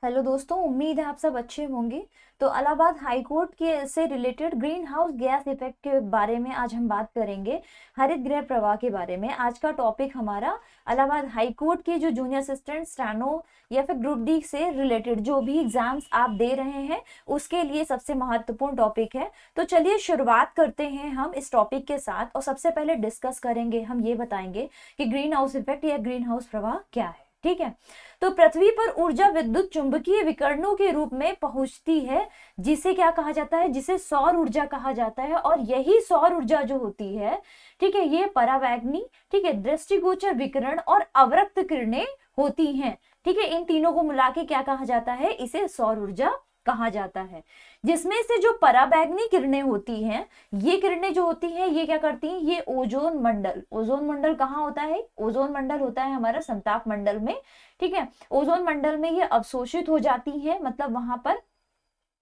Hello दोस्तों, उम्मीद है आप सब अच्छे होंगे। तो इलाहाबाद हाई कोर्ट के से related green house gas effect के बारे में आज हम बात करेंगे। हरित गृह प्रवाह के बारे में आज का टॉपिक हमारा इलाहाबाद हाई कोर्ट के जो जूनियर असिस्टेंट स्टेनो या फिर ग्रुप डी से रिलेटेड जो भी एग्जाम्स आप दे रहे हैं उसके लिए सबसे महत्वपूर्ण टॉपिक है। तो चलिए शुरुआत करते हैं हम इस टॉपिक के साथ। और सबसे पहले डिस्कस करेंगे, हम ये बताएंगे कि ग्रीन हाउस इफेक्ट या ग्रीन हाउस प्रवाह क्या है। ठीक है, तो पृथ्वी पर ऊर्जा विद्युत चुंबकीय विकिरणों के रूप में पहुंचती है, जिसे क्या कहा जाता है, जिसे सौर ऊर्जा कहा जाता है। और यही सौर ऊर्जा जो होती है, ठीक है, ये परावैंगनी, ठीक है, दृष्टिगोचर विकिरण और अवरक्त किरणें होती हैं। ठीक है, इन तीनों को मिला के क्या कहा जाता है, इसे सौर ऊर्जा कहा जाता है। जिसमें से जो पराबैंगनी किरणें होती हैं, ये किरणें जो होती हैं ये क्या करती हैं, ये ओजोन मंडल कहाँ होता है, ओजोन मंडल होता है हमारा संताप मंडल में। ठीक है, ओजोन मंडल में ये अवशोषित हो जाती है, मतलब वहां पर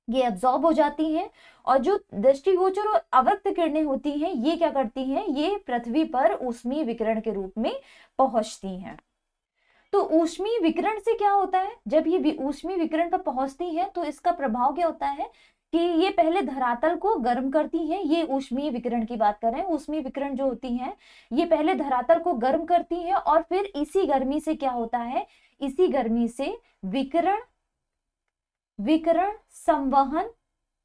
ये एब्जॉर्ब हो जाती हैं। और जो दृष्टिगोचर और अवरक्त किरणें होती हैं ये क्या करती हैं, ये पृथ्वी पर ऊष्मीय विकिरण के रूप में पहुंचती हैं। तो ऊष्मीय विकिरण से क्या होता है, जब ये ऊष्मीय विकिरण पर पहुंचती है तो इसका प्रभाव क्या होता है कि ये पहले धरातल को गर्म करती है। ये ऊष्मीय विकिरण की बात कर रहे हैं। ऊष्मीय विकिरण जो होती है ये पहले धरातल को गर्म करती है और फिर इसी गर्मी से क्या होता है, इसी गर्मी से विकिरण विकिरण संवहन,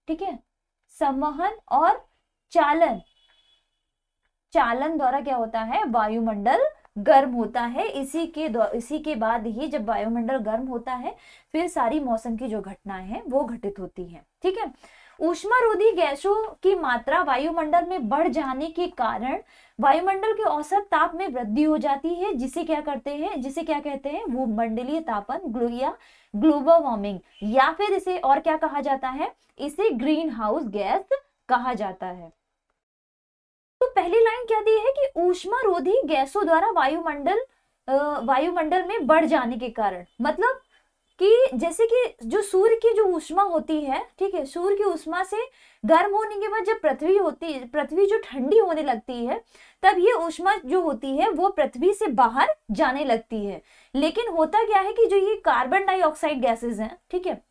ठीक है, संवहन और चालन द्वारा क्या होता है, वायुमंडल गर्म होता है। इसी के बाद ही जब वायुमंडल गर्म होता है फिर सारी मौसम की जो घटनाएं हैं वो घटित होती हैं। ठीक है, ऊष्मारोधी गैसों की मात्रा वायुमंडल में बढ़ जाने के कारण वायुमंडल के औसत ताप में वृद्धि हो जाती है, जिसे क्या कहते हैं वो मंडलीय तापन या ग्लोबल वार्मिंग, या फिर इसे और क्या कहा जाता है, इसे ग्रीन हाउस गैस कहा जाता है। तो पहली लाइन क्या दी है कि ऊष्मारोधी गैसों द्वारा वायुमंडल में बढ़ जाने के कारण, मतलब कि जैसे कि जो सूर्य की जो ऊष्मा होती है, ठीक है, सूर्य की ऊष्मा से गर्म होने के बाद जब पृथ्वी जो ठंडी होने लगती है तब ये ऊष्मा जो होती है वो पृथ्वी से बाहर जाने लगती है। लेकिन होता क्या है कि जो ये कार्बन डाइऑक्साइड गैसेस हैं, ठीक है,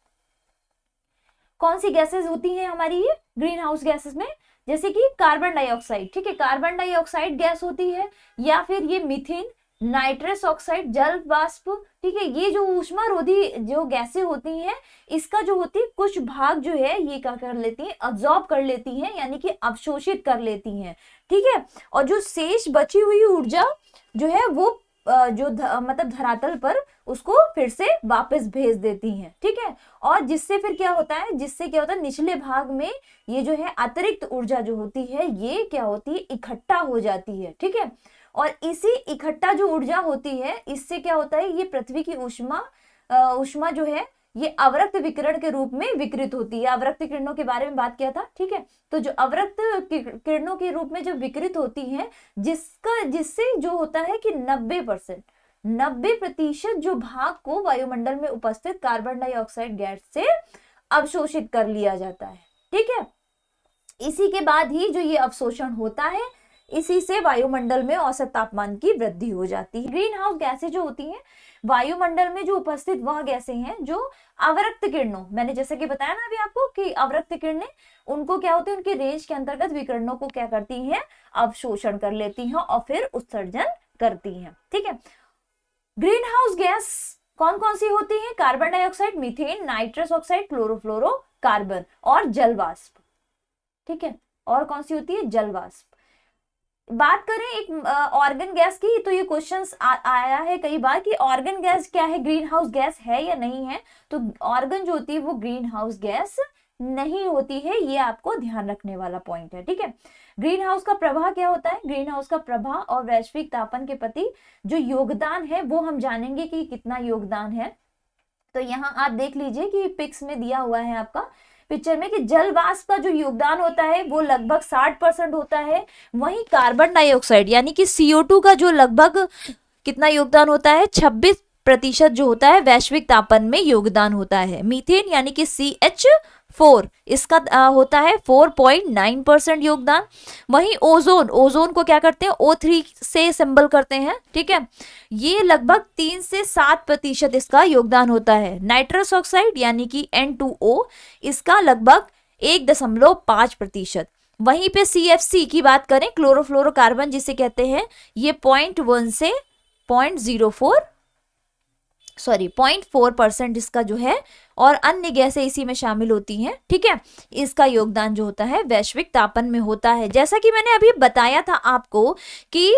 कौन सी गैसेस होती हैं हमारी ये ग्रीन हाउस गैसेस में, जैसे कि कार्बन डाइऑक्साइड, ठीक है, कार्बन डाइऑक्साइड गैस होती है, या फिर ये मीथेन, नाइट्रस ऑक्साइड, जल वाष्प, ठीक है, ये जो ऊष्मारोधी जो गैसें होती हैं इसका जो होती है कुछ भाग जो है ये क्या कर लेती हैं, अब्सॉर्ब कर लेती हैं, यानी कि अवशोषित कर लेती हैं। ठीक है, और जो शेष बची हुई ऊर्जा जो है वो मतलब धरातल पर उसको फिर से वापस भेज देती हैं। ठीक है, और जिससे फिर क्या होता है, निचले भाग में ये जो है अतिरिक्त ऊर्जा जो होती है ये क्या होती है, इकट्ठा हो जाती है। ठीक है, और इसी इकट्ठा जो ऊर्जा होती है इससे क्या होता है, ये पृथ्वी की ऊष्मा जो है ये अवरक्त विकिरण के रूप में विकृत होती है। अवरक्त किरणों के बारे में बात किया था। ठीक है, तो जो अवरक्त किरणों के रूप में जब विकृत होती है जिससे जो होता है कि 90% जो भाग को वायुमंडल में उपस्थित कार्बन डाइऑक्साइड गैस से अवशोषित कर लिया जाता है। ठीक है, इसी के बाद ही जो ये अवशोषण होता है इसी से वायुमंडल में औसत तापमान की वृद्धि हो जाती है। ग्रीन हाउस गैसें जो होती हैं वायुमंडल में जो उपस्थित वह गैसें हैं जो अवरक्त किरणों, मैंने जैसे कि बताया ना अभी आपको कि अवरक्त किरणें उनको क्या होती है, उनके रेंज के अंतर्गत विकिरणों को क्या करती हैं, अवशोषण कर लेती हैं और फिर उत्सर्जन करती हैं। ठीक है, ग्रीन हाउस गैस कौन कौन सी होती है, carbon dioxide, methane, nitrous oxide, chlorofluorocarbon और जलवाष्प। ठीक है, और कौन सी होती है, जलवाष्प। बात करें एक ऑर्गन गैस की, तो ये क्वेश्चंस आया है कई बार कि ऑर्गन गैस क्या है, ग्रीन हाउस गैस है या नहीं है। तो ऑर्गन जो होती है वो ग्रीन हाउस गैस नहीं होती है, ये आपको ध्यान रखने वाला पॉइंट है। ठीक है, ग्रीन हाउस का प्रभाव क्या होता है, ग्रीन हाउस का प्रभाव और वैश्विक तापन के प्रति जो योगदान है वो हम जानेंगे कि कितना योगदान है। तो यहाँ आप देख लीजिए कि पिक्स में दिया हुआ है आपका पिक्चर में कि जल वाष्प का जो योगदान होता है वो लगभग 60% होता है। वहीं कार्बन डाइऑक्साइड यानी कि CO2 का जो लगभग कितना योगदान होता है, प्रतिशत जो होता है वैश्विक तापन में योगदान होता है। मीथेन यानी कि CH4 इसका होता है 4.9% योगदान। वहीं ओजोन, ओजोन को क्या करते हैं O3 से सिंबल करते हैं, ठीक है, ये लगभग 3 से 7% इसका योगदान होता है। नाइट्रस ऑक्साइड यानी कि N2O इसका लगभग 1.5%। वहीं पे CFC की बात करें, क्लोरोफ्लोरोकार्बन जिसे कहते हैं, ये 0.1 से 0.4% इसका जो है, और अन्य गैसें इसी में शामिल होती हैं, ठीक है। इसका योगदान जो होता है वैश्विक तापन में होता है। जैसा कि मैंने अभी बताया था आपको कि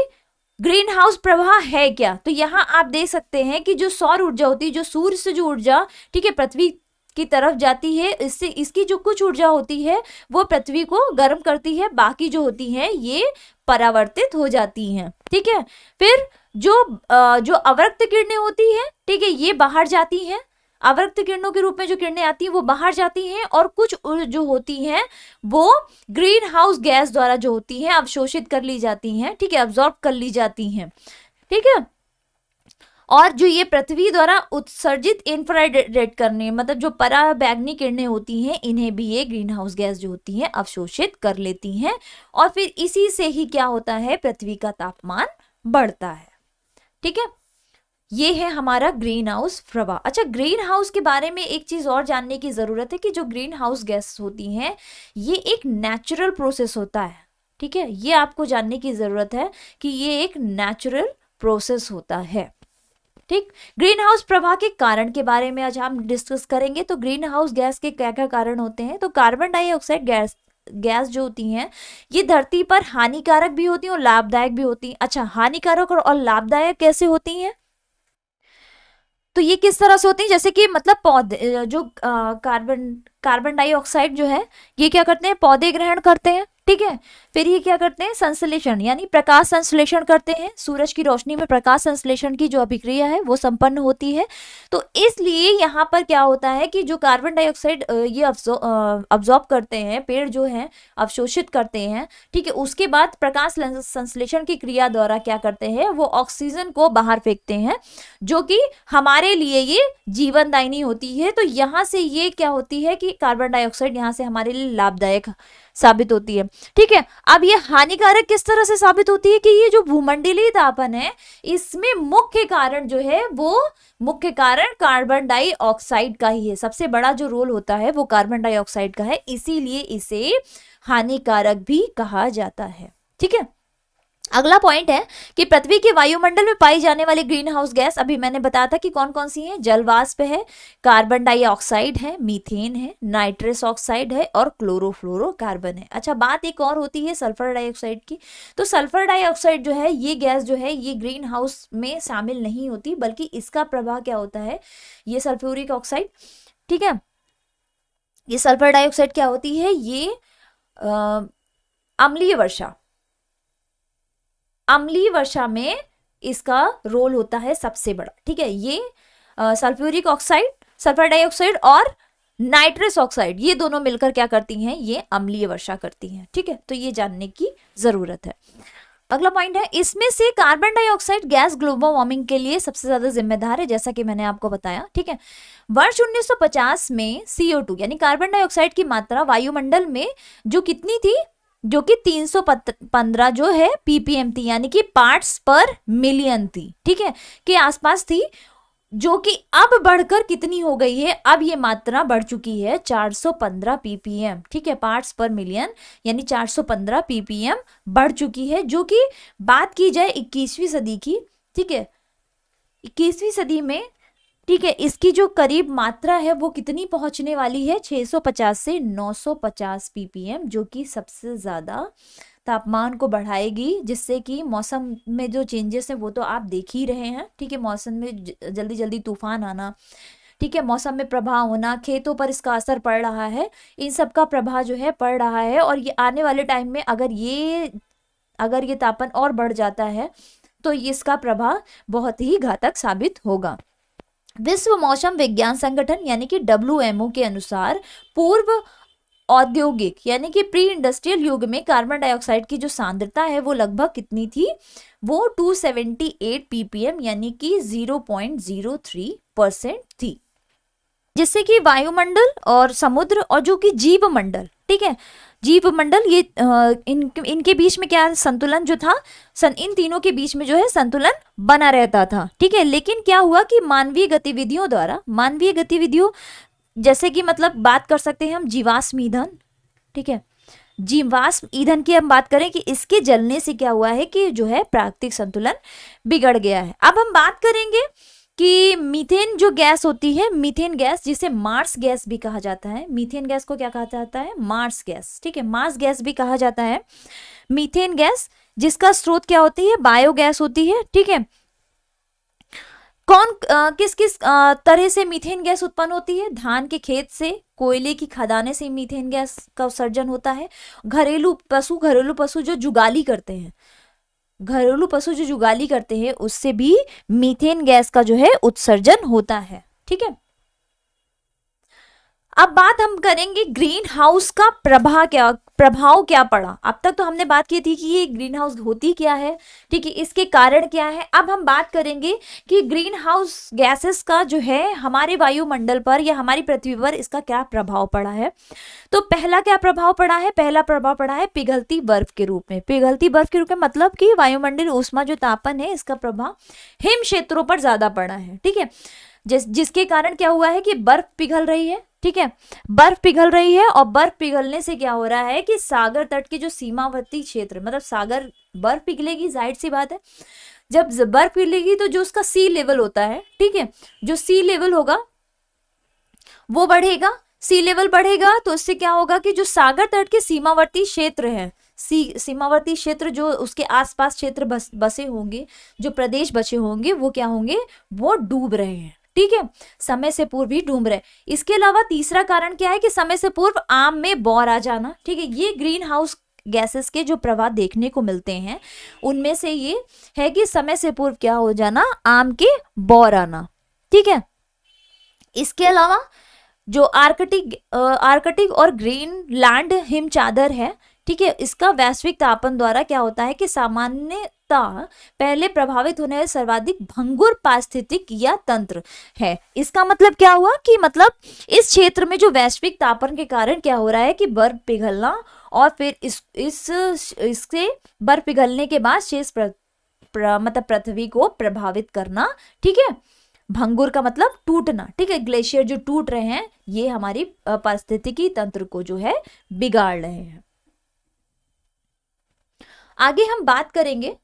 ग्रीन हाउस प्रभाव है क्या, तो यहाँ आप देख सकते हैं कि जो सौर ऊर्जा होती है, जो सूर्य से जो ऊर्जा, ठीक है, पृथ्वी की तरफ जाती है, इससे इसकी जो कुछ ऊर्जा होती है वो पृथ्वी को गर्म करती है, बाकी जो होती है ये परावर्तित हो जाती हैं, ठीक है। फिर जो अवरक्त किरणें होती हैं, ठीक है, ये बाहर जाती हैं, अवरक्त किरणों के रूप में जो किरणें आती हैं वो बाहर जाती हैं, और कुछ जो होती हैं वो ग्रीन हाउस गैस द्वारा जो होती हैं अवशोषित कर ली जाती हैं, ठीक है, अब्जॉर्ब कर ली जाती हैं, ठीक है। और जो ये पृथ्वी द्वारा उत्सर्जित इंफ्रारेड करने, मतलब जो पराबैंगनी किरणें होती हैं, इन्हें भी ये ग्रीन हाउस गैस जो होती हैं अवशोषित कर लेती हैं, और फिर इसी से ही क्या होता है, पृथ्वी का तापमान बढ़ता है, ठीक है। ये है हमारा ग्रीन हाउस प्रभाव। अच्छा, ग्रीन हाउस के बारे में एक चीज और जानने की जरूरत है कि जो ग्रीन हाउस गैस होती हैं ये एक नेचुरल प्रोसेस होता है, ठीक है, ये आपको जानने की जरूरत है कि ये एक नेचुरल प्रोसेस होता है, ठीक। ग्रीन हाउस प्रभाव के कारण के बारे में आज हम डिस्कस करेंगे। तो ग्रीन हाउस गैस के क्या क्या कारण होते हैं, तो कार्बन डाइऑक्साइड गैस जो होती हैं ये धरती पर हानिकारक भी होती हैं और लाभदायक भी होती हैं। अच्छा, हानिकारक और लाभदायक कैसे होती हैं, तो ये किस तरह से होती हैं, जैसे कि मतलब पौधे जो कार्बन डाइऑक्साइड जो है ये क्या करते हैं, पौधे ग्रहण करते हैं, ठीक है। फिर ये क्या करते हैं, संश्लेषण यानी प्रकाश संश्लेषण करते हैं, सूरज की रोशनी में प्रकाश संश्लेषण की जो अभिक्रिया है वो संपन्न होती है। तो इसलिए यहाँ पर क्या होता है कि जो कार्बन डाइऑक्साइड ये अब्जॉर्ब करते हैं, पेड़ जो है अवशोषित करते हैं, ठीक है, उसके बाद प्रकाश संश्लेषण की क्रिया द्वारा क्या करते हैं, वो ऑक्सीजन को बाहर फेंकते हैं, जो कि हमारे लिए ये जीवनदायिनी होती है। तो यहाँ से ये क्या होती है कि कार्बन डाइऑक्साइड यहाँ से हमारे लिए लाभदायक साबित होती है, ठीक है। अब ये हानिकारक किस तरह से साबित होती है कि ये जो भूमंडलीय तापन है इसमें मुख्य कारण जो है वो मुख्य कारण कार्बन डाइऑक्साइड का ही है, सबसे बड़ा जो रोल होता है वो कार्बन डाइऑक्साइड का है, इसीलिए इसे हानिकारक भी कहा जाता है, ठीक है। अगला पॉइंट है कि पृथ्वी के वायुमंडल में पाई जाने वाली ग्रीन हाउस गैस, अभी मैंने बताया था कि कौन कौन सी है, जलवाष्प है, कार्बन डाइऑक्साइड है, मीथेन है, नाइट्रस ऑक्साइड है और क्लोरोफ्लोरोकार्बन है। अच्छा, बात एक और होती है सल्फर डाइऑक्साइड की। तो सल्फर डाइऑक्साइड जो है ये गैस जो है ये ग्रीन हाउस में शामिल नहीं होती, बल्कि इसका प्रभाव क्या होता है, ये सल्फ्यूरिक ऑक्साइड, ठीक है, ये सल्फर डाइऑक्साइड क्या होती है, ये अम्लीय वर्षा में इसका रोल होता है सबसे बड़ा, ठीक है। ये सल्फ्यूरिक ऑक्साइड, सल्फर डाइऑक्साइड और नाइट्रस ऑक्साइड ये दोनों मिलकर क्या करती हैं, ये अम्लीय वर्षा करती हैं, ठीक है। तो ये जानने की जरूरत है। अगला पॉइंट है, इसमें से carbon dioxide gas global warming के लिए सबसे ज्यादा जिम्मेदार है, जैसा कि मैंने आपको बताया, ठीक है। वर्ष 1950 में CO2 यानी कार्बन डाइऑक्साइड की मात्रा वायुमंडल में जो कितनी थी, जो कि 315 जो है ppm थी, यानी कि पार्ट्स पर मिलियन थी, ठीक है, के आसपास थी, जो कि अब बढ़कर कितनी हो गई है, अब ये मात्रा बढ़ चुकी है 415 ppm, ठीक है, पार्ट्स पर मिलियन यानी 415 ppm बढ़ चुकी है, जो कि बात की जाए 21वीं सदी की, ठीक है, 21वीं सदी में, ठीक है, इसकी जो करीब मात्रा है वो कितनी पहुंचने वाली है, 650 से 950 ppm, जो कि सबसे ज्यादा तापमान को बढ़ाएगी, जिससे कि मौसम में जो चेंजेस है वो तो आप देख ही रहे हैं, ठीक है, मौसम में जल्दी जल्दी तूफान आना, ठीक है, मौसम में प्रभाव होना, खेतों पर इसका असर पड़ रहा है, इन सब का प्रभाव जो है पड़ रहा है। और ये आने वाले टाइम में अगर ये तापमान और बढ़ जाता है तो इसका प्रभाव बहुत ही घातक साबित होगा। विश्व मौसम विज्ञान संगठन यानी कि WMO के अनुसार पूर्व औद्योगिक यानी कि प्री इंडस्ट्रियल युग में कार्बन डाइऑक्साइड की जो सांद्रता है वो लगभग कितनी थी, वो 278 ppm यानी कि 0.03% थी। जिससे कि वायुमंडल और समुद्र और जो कि जीव मंडल, ठीक है, जीव मंडल ये इनके बीच में क्या संतुलन जो था, इन तीनों के बीच में जो है संतुलन बना रहता था, ठीक है। लेकिन क्या हुआ कि मानवीय गतिविधियों द्वारा, मानवीय गतिविधियों जैसे कि मतलब बात कर सकते हैं हम जीवाश्म ईंधन, ठीक है, जीवाश्म ईंधन की हम बात करें कि इसके जलने से क्या हुआ है कि जो है प्राकृतिक संतुलन बिगड़ गया है। अब हम बात करेंगे कि मीथेन जो गैस होती है, मीथेन गैस जिसे मार्स गैस भी कहा जाता है, मीथेन गैस को क्या कहा जाता है, मार्स गैस, ठीक है, मार्स गैस भी कहा जाता है। मीथेन गैस जिसका स्रोत क्या होती है, बायोगैस होती है, ठीक है। कौन किस किस तरह से मीथेन गैस उत्पन्न होती है, धान के खेत से, कोयले की खदाने से मीथेन गैस का उत्सर्जन होता है। घरेलू पशु जो जुगाली करते हैं, घरेलू पशु जो जुगाली करते हैं उससे भी मीथेन गैस का जो है उत्सर्जन होता है, ठीक है। अब बात हम करेंगे ग्रीन हाउस का प्रभाव क्या पड़ा। अब तक तो हमने बात की थी कि ये ग्रीन हाउस होती क्या है, ठीक है, इसके कारण क्या है। अब हम बात करेंगे कि ग्रीन हाउस गैसेस का जो है हमारे वायुमंडल पर या हमारी पृथ्वी पर इसका क्या प्रभाव पड़ा है। तो पहला क्या प्रभाव पड़ा है, पहला प्रभाव पड़ा है पिघलती बर्फ के रूप में। पिघलती बर्फ के रूप में मतलब कि वायुमंडल ऊष्मा जो तापन है इसका प्रभाव हिम क्षेत्रों पर ज्यादा पड़ा है, ठीक है, जिसके कारण क्या हुआ है कि बर्फ पिघल रही है, ठीक है, बर्फ पिघल रही है। और बर्फ पिघलने से क्या हो रहा है कि सागर तट के जो सीमावर्ती क्षेत्र, मतलब सागर, बर्फ पिघलेगी, जाहिर सी बात है, जब बर्फ पिघलेगी तो जो उसका सी लेवल होता है, ठीक है, जो सी लेवल होगा वो बढ़ेगा। सी लेवल बढ़ेगा तो इससे क्या होगा कि जो सागर तट के सीमावर्ती क्षेत्र है, सीमावर्ती क्षेत्र जो उसके आसपास क्षेत्र बसे होंगे, जो प्रदेश बचे होंगे, वो क्या होंगे, वो डूब रहे हैं, ठीक है, समय से पूर्व ही डूब रहे। इसके अलावा तीसरा कारण क्या है कि समय से पूर्व आम में बौर आ जाना, ठीक है। ये ग्रीन हाउस गैसेस के जो प्रभाव देखने को मिलते हैं उनमें से ये है कि समय से पूर्व क्या हो जाना, आम के बौर आना, ठीक है। इसके अलावा जो आर्कटिक और ग्रीनलैंड हिम चादर है, ठीक है, इसका वैश्विक तापन द्वारा क्या होता है कि सामान्यतः पहले प्रभावित होने वाले सर्वाधिक भंगुर पारिस्थितिक या तंत्र है। इसका मतलब क्या हुआ कि मतलब इस क्षेत्र में जो वैश्विक तापन के कारण क्या हो रहा है कि बर्फ पिघलना और फिर इससे बर्फ पिघलने के बाद शेष मतलब पृथ्वी को प्रभावित करना, ठीक है। भंगुर का मतलब टूटना, ठीक है, ग्लेशियर जो टूट रहे हैं ये हमारी पारिस्थितिकी तंत्र को जो है बिगाड़ रहे हैं। आगे हम बात करेंगे,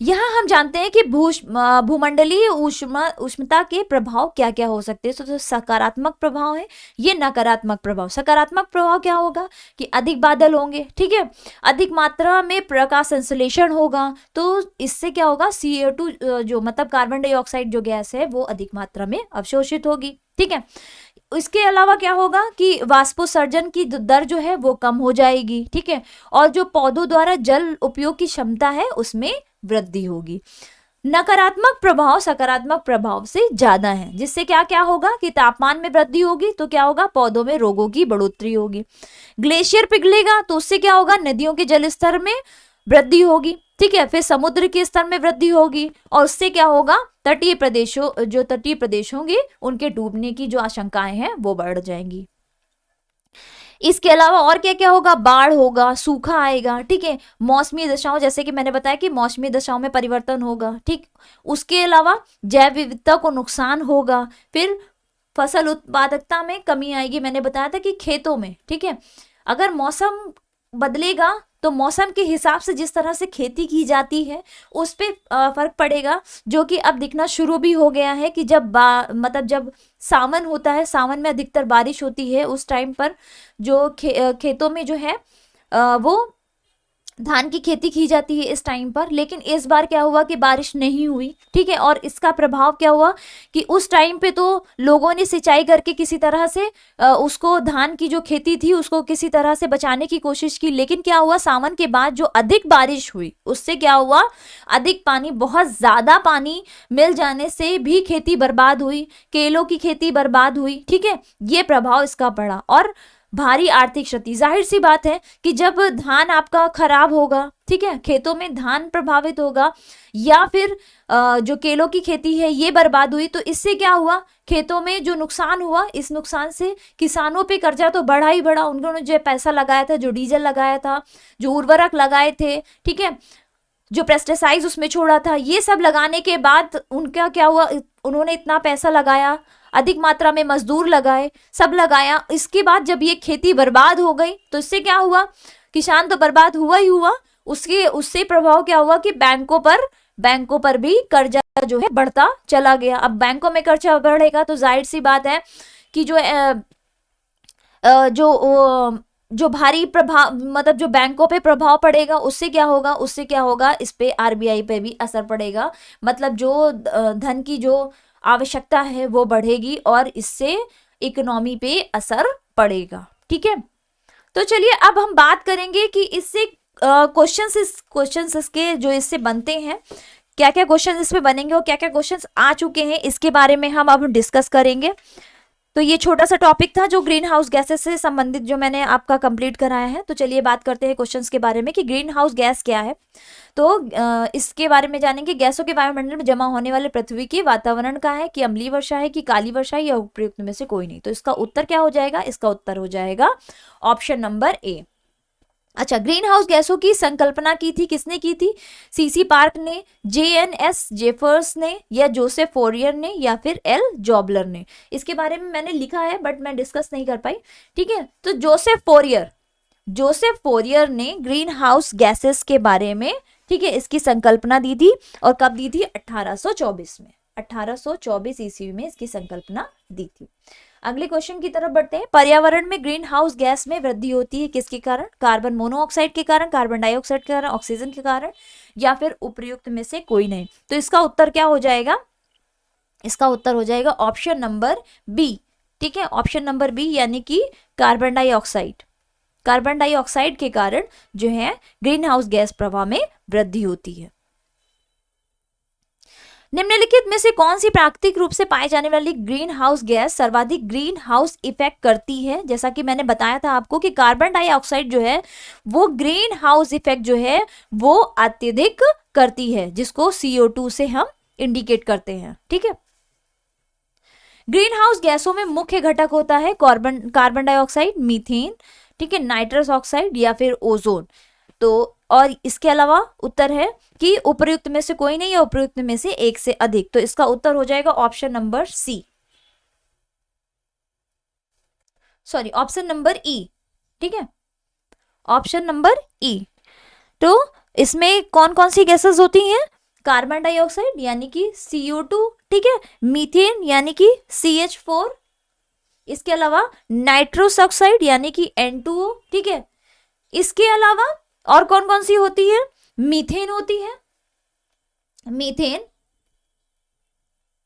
यहाँ हम जानते हैं कि भूमंडलीय उष्णता के प्रभाव क्या क्या हो सकते हैं। तो सकारात्मक प्रभाव है, ये नकारात्मक प्रभाव। सकारात्मक प्रभाव क्या होगा कि अधिक बादल होंगे, ठीक है, अधिक मात्रा में प्रकाश संश्लेषण होगा, तो इससे क्या होगा, CO2 जो मतलब कार्बन डाइऑक्साइड जो गैस है वो अधिक मात्रा में अवशोषित होगी, ठीक है। इसके अलावा क्या होगा कि वाष्पोत्सर्जन की दर जो है वो कम हो जाएगी, ठीक है, और जो पौधों द्वारा जल उपयोग की क्षमता है उसमें वृद्धि होगी। नकारात्मक प्रभाव सकारात्मक प्रभाव से ज्यादा है, जिससे क्या क्या होगा कि तापमान में वृद्धि होगी, तो क्या होगा, पौधों में रोगों की बढ़ोतरी होगी। ग्लेशियर पिघलेगा तो उससे क्या होगा, नदियों के जल स्तर में वृद्धि होगी, ठीक है, फिर समुद्र के स्तर में वृद्धि होगी और उससे क्या होगा, तटीय प्रदेश होंगे उनके डूबने की जो आशंकाएं हैं वो बढ़ जाएंगी। इसके अलावा और क्या क्या होगा, बाढ़ होगा, सूखा आएगा, ठीक है, मौसमी दशाओं, जैसे कि मैंने बताया कि मौसमी दशाओं में परिवर्तन होगा, ठीक। उसके अलावा जैव विविधता को नुकसान होगा, फिर फसल उत्पादकता में कमी आएगी। मैंने बताया था कि खेतों में, ठीक है, अगर मौसम बदलेगा तो मौसम के हिसाब से जिस तरह से खेती की जाती है उस पे फर्क पड़ेगा, जो कि अब दिखना शुरू भी हो गया है कि जब मतलब जब सावन होता है, सावन में अधिकतर बारिश होती है, उस टाइम पर जो खेतों में जो है वो धान की खेती की जाती है इस टाइम पर, लेकिन इस बार क्या हुआ कि बारिश नहीं हुई, ठीक है। और इसका प्रभाव क्या हुआ कि उस टाइम पे तो लोगों ने सिंचाई करके किसी तरह से उसको, धान की जो खेती थी उसको किसी तरह से बचाने की कोशिश की, लेकिन क्या हुआ, सावन के बाद जो अधिक बारिश हुई उससे क्या हुआ, अधिक पानी, बहुत ज्यादा पानी मिल जाने से भी खेती बर्बाद हुई, केलों की खेती बर्बाद हुई, ठीक है। ये प्रभाव इसका पड़ा और भारी आर्थिक क्षति। जाहिर सी बात है कि जब धान आपका खराब होगा, ठीक है, खेतों में धान प्रभावित होगा या फिर जो केलों की खेती है ये बर्बाद हुई, तो इससे क्या हुआ, खेतों में जो नुकसान हुआ, इस नुकसान से किसानों पे कर्जा तो बढ़ा ही बढ़ा। उन्होंने जो पैसा लगाया था, जो डीजल लगाया था, जो उर्वरक लगाए थे, ठीक है, जो पेस्टिसाइड उसमें छोड़ा था, ये सब लगाने के बाद उनका क्या हुआ, उन्होंने इतना पैसा लगाया, अधिक मात्रा में मजदूर लगाए, सब लगाया, इसके बाद जब ये खेती बर्बाद हो गई तो इससे क्या हुआ, किसान तो बर्बाद हुआ ही हुआ, उससे प्रभाव क्या हुआ कि बैंकों पर भी कर्जा जो है बढ़ता चला गया। अब बैंकों में कर्जा बढ़ेगा तो जाहिर सी बात है कि जो भारी प्रभाव, मतलब जो बैंकों पे प्रभाव पड़ेगा, उससे क्या होगा, इस पे आरबीआई पे भी असर पड़ेगा। मतलब जो धन की जो आवश्यकता है वो बढ़ेगी और इससे इकोनॉमी पे असर पड़ेगा, ठीक है। तो चलिए अब हम बात करेंगे कि इससे क्वेश्चंस इसके जो इससे बनते हैं, क्या क्या क्वेश्चन इसमें बनेंगे और क्या क्या क्वेश्चंस आ चुके हैं, इसके बारे में हम अब डिस्कस करेंगे। तो ये छोटा सा टॉपिक था जो ग्रीन हाउस गैसेस से संबंधित जो मैंने आपका कंप्लीट कराया है। तो चलिए बात करते हैं क्वेश्चंस के बारे में कि ग्रीन हाउस गैस क्या है। तो इसके बारे में जानेंगे, गैसों के वायुमंडल में जमा होने वाले पृथ्वी के वातावरण का है कि अम्लीय वर्षा है कि काली वर्षा है या उपयुक्त में से कोई नहीं। तो इसका उत्तर क्या हो जाएगा, इसका उत्तर हो जाएगा ऑप्शन नंबर ए। अच्छा, ग्रीन हाउस गैसों की संकल्पना की थी, किसने की थी, सीसी पार्क ने, JNS जेफर्स ने, या जोसेफ फोरियर ने, या फिर एल जॉबलर ने। इसके बारे में मैंने लिखा है बट मैं डिस्कस नहीं कर पाई, ठीक है। तो जोसेफ फोरियर ने ग्रीन हाउस गैसेस के बारे में, ठीक है, इसकी संकल्पना दी थी। और कब दी थी, 1824 में, 1824 ईस्वी में इसकी संकल्पना दी थी। अगले क्वेश्चन की तरफ बढ़ते हैं। पर्यावरण में ग्रीन हाउस गैस में वृद्धि होती है किसके कारण, कार्बन मोनोऑक्साइड के कारण, कार्बन डाइऑक्साइड के कारण, ऑक्सीजन के कारण, या फिर उपर्युक्त में से कोई नहीं। तो इसका उत्तर क्या हो जाएगा, इसका उत्तर हो जाएगा ऑप्शन नंबर बी, ठीक है, ऑप्शन नंबर बी, यानी कि कार्बन डाइऑक्साइड के कारण जो है ग्रीन हाउस गैस प्रवाह में वृद्धि होती है। निम्नलिखित में से कौन सी प्राकृतिक रूप से पाए जाने वाली ग्रीन हाउस गैस सर्वाधिक ग्रीन हाउस इफेक्ट करती है। जैसा कि मैंने बताया था आपको कि कार्बन डाइऑक्साइड जो है वो ग्रीन हाउस इफेक्ट जो है वो अत्यधिक करती है, जिसको CO2 से हम इंडिकेट करते हैं, ठीक है। ग्रीन हाउस गैसों में मुख्य घटक होता है कार्बन डाइऑक्साइड, मीथेन, ठीक है, नाइट्रस ऑक्साइड या फिर ओजोन। तो और इसके अलावा उत्तर है कि उपर्युक्त में से कोई नहीं या उपर्युक्त में से एक से अधिक। तो इसका उत्तर हो जाएगा option number C, sorry option number E, ठीक है, ऑप्शन नंबर ई। तो इसमें कौन कौन सी गैसेस होती हैं, कार्बन डाइऑक्साइड यानी कि CO2, ठीक है, मीथेन यानी कि CH4, इसके अलावा नाइट्रस ऑक्साइड यानी कि N2O, ठीक है। इसके अलावा और कौन कौन सी होती है, मीथेन होती है, मीथेन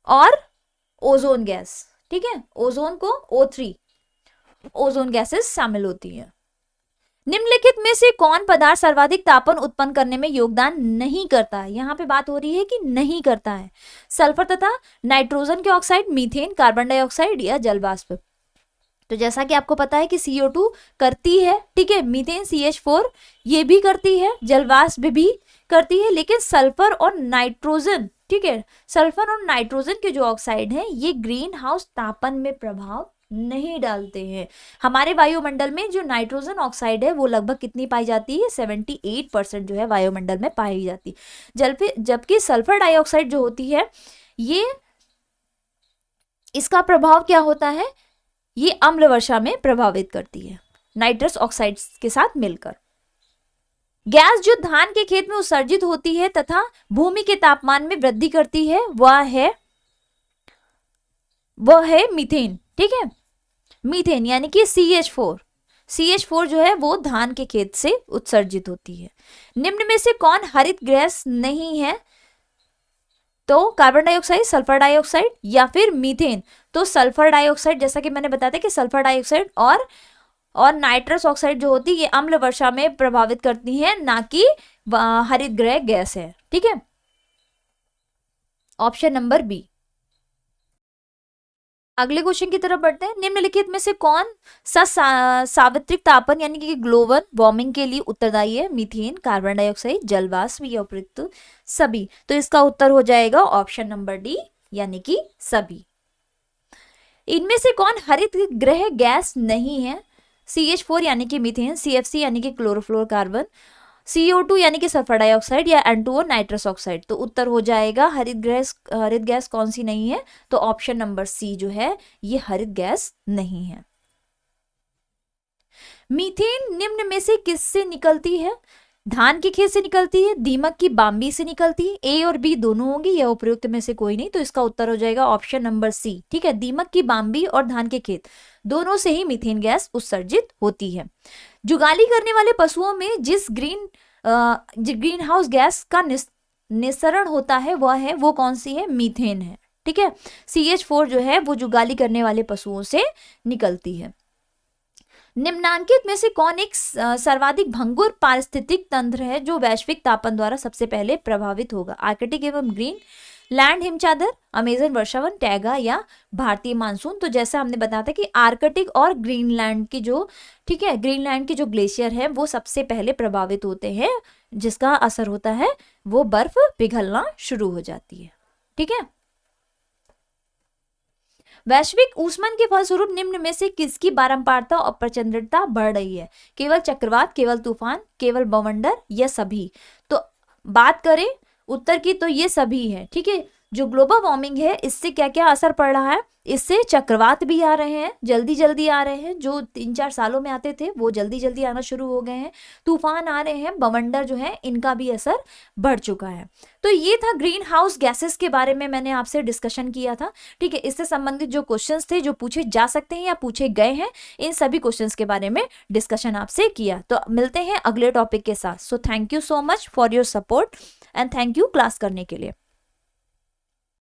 और ओजोन गैस, ठीक है, ओजोन को O3, ओजोन गैसेस शामिल होती है। निम्नलिखित में से कौन पदार्थ सर्वाधिक तापन उत्पन्न करने में योगदान नहीं करता है, यहां पे बात हो रही है कि नहीं करता है, सल्फर तथा नाइट्रोजन के ऑक्साइड, मीथेन, कार्बन डाइऑक्साइड या जलवाष्प। तो जैसा कि आपको पता है कि CO2 करती है, ठीक है, मीथेन CH4 ये भी करती है, जलवाष्प भी करती है, लेकिन सल्फर और नाइट्रोजन, ठीक है, सल्फर और नाइट्रोजन के जो ऑक्साइड हैं ये ग्रीन हाउस तापन में प्रभाव नहीं डालते हैं। हमारे वायुमंडल में जो नाइट्रोजन ऑक्साइड है वो लगभग कितनी पाई जाती है, 78% जो है वायुमंडल में पाई जाती, जबकि सल्फर डाइऑक्साइड जो होती है ये, इसका प्रभाव क्या होता है, ये अम्ल वर्षा में प्रभावित करती है नाइट्रस ऑक्साइड के साथ मिलकर। गैस जो धान के खेत में उत्सर्जित होती है तथा भूमि के तापमान में वृद्धि करती है वह है मीथेन, ठीक है, मीथेन यानी कि CH4, CH4 जो है वो धान के खेत से उत्सर्जित होती है। निम्न में से कौन हरित गैस नहीं है? तो कार्बन डाइऑक्साइड, सल्फर डाइऑक्साइड या फिर मीथेन। तो सल्फर डाइऑक्साइड, जैसा कि मैंने बताया था कि सल्फर डाइऑक्साइड और नाइट्रस ऑक्साइड जो होती है ये अम्ल वर्षा में प्रभावित करती हैं, ना कि हरित गृह गैस है। ठीक है, ऑप्शन नंबर बी। अगले क्वेश्चन की तरफ बढ़ते हैं। निम्नलिखित में से कौन सा सावित्रिक तापन यानी कि ग्लोबल वार्मिंग के लिए उत्तरदायी है? मीथेन, कार्बन डाइऑक्साइड, जलवाष्प या उपयुक्त सभी। तो इसका उत्तर हो जाएगा ऑप्शन नंबर डी यानी कि सभी। इनमें से कौन हरित गृह गैस नहीं है? CH4 यानी कि मीथेन, CFC यानी कि क्लोरोफ्लोरोकार्बन, CO2 यानी कि सल्फर डाइऑक्साइड या N2O नाइट्रस ऑक्साइड। तो उत्तर हो जाएगा हरित गैस कौन सी नहीं है? तो ऑप्शन नंबर सी जो है ये हरित गैस नहीं है। मीथेन निम्न में से किससे निकलती है? धान के खेत से निकलती है, दीमक की बाम्बी से निकलती है, ए और बी दोनों होंगी या उपयुक्त में से कोई नहीं। तो इसका उत्तर हो जाएगा ऑप्शन नंबर सी। ठीक है, दीमक की बाम्बी और धान के खेत दोनों से ही मीथेन गैस उत्सर्जित होती है। जुगाली करने वाले पशुओं में जिस ग्रीन हाउस गैस का निस्सरण होता है वो कौन सी है? मीथेन है। ठीक है, CH4 जो है वो जुगाली करने वाले पशुओं से निकलती है। निम्नांकित में से कौन एक सर्वाधिक भंगुर पारिस्थितिक तंत्र है जो वैश्विक तापन द्वारा सबसे पहले प्रभावित होगा? आर्कटिक एवं ग्रीन लैंड हिमचादर, अमेजन वर्षावन, टैगा या भारतीय मानसून। तो जैसा हमने बताया था कि आर्कटिक और ग्रीनलैंड की जो ग्रीनलैंड के जो ग्लेशियर है वो सबसे पहले प्रभावित होते हैं, जिसका असर होता है वो बर्फ पिघलना शुरू हो जाती है। ठीक है, वैश्विक ऊष्मन के फलस्वरूप निम्न में से किसकी बारंबारता और प्रचंडता बढ़ रही है? केवल चक्रवात, केवल तूफान, केवल बवंडर या सभी। तो बात करें उत्तर की तो ये सभी है। ठीक है, जो ग्लोबल वार्मिंग है इससे क्या क्या असर पड़ रहा है? इससे चक्रवात भी आ रहे हैं, जल्दी जल्दी आ रहे हैं, जो 3-4 सालों में आते थे वो जल्दी जल्दी आना शुरू हो गए हैं। तूफान आ रहे हैं, बवंडर जो है इनका भी असर बढ़ चुका है। तो ये था ग्रीन हाउस गैसेस के बारे में मैंने आपसे डिस्कशन किया था। ठीक है, इससे संबंधित जो क्वेश्चंस थे जो पूछे जा सकते हैं या पूछे गए हैं, इन सभी क्वेश्चंस के बारे में डिस्कशन आपसे किया। तो मिलते हैं अगले टॉपिक के साथ। So thank you so much for your support and thank you class करने के लिए।